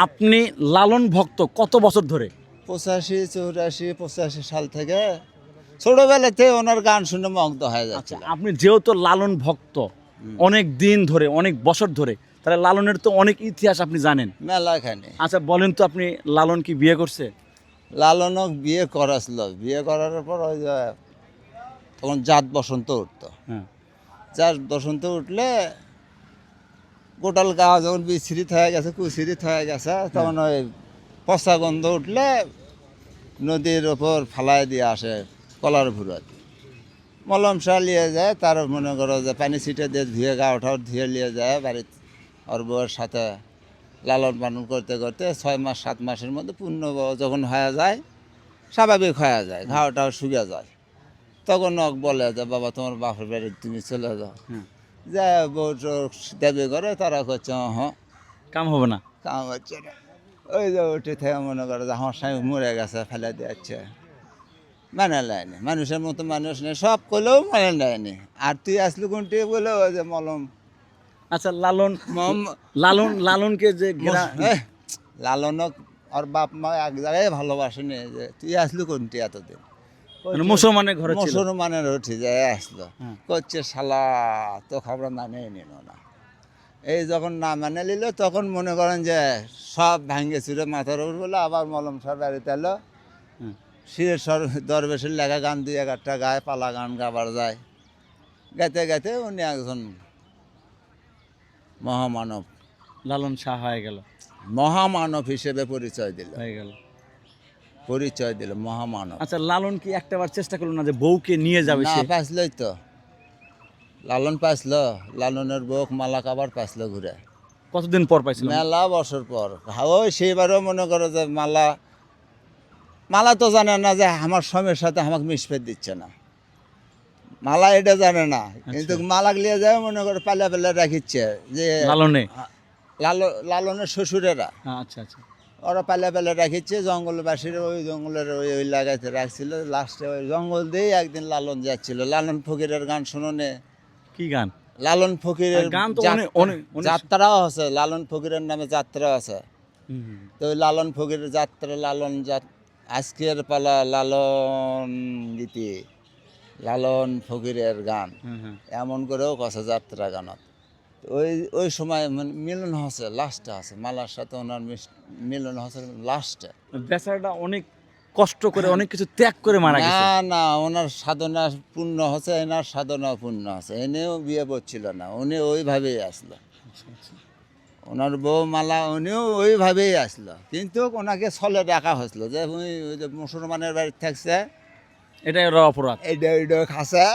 আপনি লালন ভক্ত কত বছর ধরে? 85 সাল থেকে ছোটবেলাতে ওনার গান শুনে মুগ্ধ হয়ে আচ্ছা, যাচ্ছিল। আপনি যেহেতু লালন ভক্ত অনেক দিন ধরে, অনেক বছর ধরে, তাহলে লালনের তো অনেক ইতিহাস আপনি জানেন। মেলাখানে আচ্ছা বলেন তো, আপনি লালন কি বিয়ে করছে? লালনক বিয়ে করাছিল, বিয়ে করার পর ওই যে তখন জাত বসন্ত উঠতো। হ্যাঁ। জাত বসন্ত উঠলে গোটাল গাছ যখন বিচ্ছিরিত হয়ে গেছে, কুচিরিত হয়ে গেছে, তখন ওই পচা গন্ধ উঠলে নদীর ওপর ফালায় দিয়ে আসে কলার ভুরত। মলম সার নিয়ে যায়, তার মনে করো যে পানি ছিটে দিয়ে ধুয়ে গা ওঠাও ধুয়ে নিয়ে যায় বাড়িতে। ওর বউয়ের সাথে লালন পালন করতে করতে 6 মাস 7 মাসের মধ্যে পূর্ণ যখন হয়ে যায়, স্বাভাবিক হয়ে যায়, ঘাওটাও শুকিয়ে যায়। তখন ওক বলে যে বাবা তোমার বাপের বাড়ি তুমি চলে যাও। যে বউ দেবে করে তারা করছে কাম হবে না। কাম হচ্ছে না। ওই যে উঠে থেকে মনে করে যে আমার স্বামী মরে গেছে, ফেলে দিচ্ছে, মানে নেয়নি। মানুষের মতো মানুষ নেই, সব করলেও মানে নেয়নি। আর তুই আসলি কোনটি বলে ওই যে মলম আচ্ছা লালন, মম- লালনকে যে এহ, লালনক ওর বাপ মা এক জায়গায় ভালোবাসেনি, যে তুই আসলি কোনটি এতদিন। মানে মুসলমানের ঘরে ছিল। মুসলমানের উঠে যায় আসলো, হ্যাঁ। করছে শালা তো খবর মানে নিল না। এই যখন না মানে নিল তখন মনে করেন যে সব ভাঙ্গে চুরে মাথার উপর বলে আবার মলম সার বাড়িতে এলো। হুম। শিরের স্বর দরবেশের লেখা গান 2-1টা গায়, পালা গান গাবার যায়। গাইতে গাইতে উনি একজন মহামানব, লালন শাহ হয়ে গেল, মহামানব হিসেবে পরিচয় দিল, হয়ে গেল। মহামানব। আচ্ছা লালন কি একটাবার চেষ্টা করলো না যে বউকে নিয়ে যাবে না সে? পাইছলই তো, লালন পাইছিল, লালনের বউক মালা কাবার পাইছিল ঘুরে কতদিন পর পাইছিল? মেলা বছর পর। ওই সেইবারও মনে করো যে মালা মালা তো জানে না যে আমার স্বামীর সাথে আমাকে মিশফের দিচ্ছে না, মালা এটা জানে না। কিন্তু মালা লিয়ে যায় মনে করে পালা পালা রাখিচ্ছে যে লালনে। লালনের শ্বশুরেরা, আচ্ছা আচ্ছা। ওরা পালা পালা রাখিচ্ছে। জঙ্গলবাসীর ওই জঙ্গলের ওই লাগাইতে রাখছিল। লাস্টে ওই জঙ্গল দিয়েই একদিন লালন যাচ্ছিল। লালন ফকিরের গান শুনোনে? কি গান? লালন ফকিরের গান তো যাত্রাও আছে, লালন ফকিরের নামে যাত্রা আছে। তো ওই লালন ফকিরের যাত্রা, আজকের পালা লালন গীতি, লালন ফকিরের গান, এমন করেও কথা যাত্রা গানত। ওই ওই সময় মানে মিলন হচ্ছে লাস্টে আছে, মালার সাথে ওনার মিলন হচ্ছে লাস্টে। বেচারাটা অনেক কষ্ট করে, অনেক কিছু ত্যাগ করে মারা গেছে। না না, ওনার সাধনা পূর্ণ হচ্ছে, এনার সাধনা পূর্ণ আছে। এনেও বিয়ে করছিল না, উনি ওইভাবেই আসলো। ওনার বউ মালা উনিও ওইভাবেই আসলো, কিন্তু ওনাকে ছলে রাখা হয়েছিল যে উনি ওই যে মুসলমানের বাড়িতে থাকছে, এটাই ওর অপরাধ। এইটা খাসে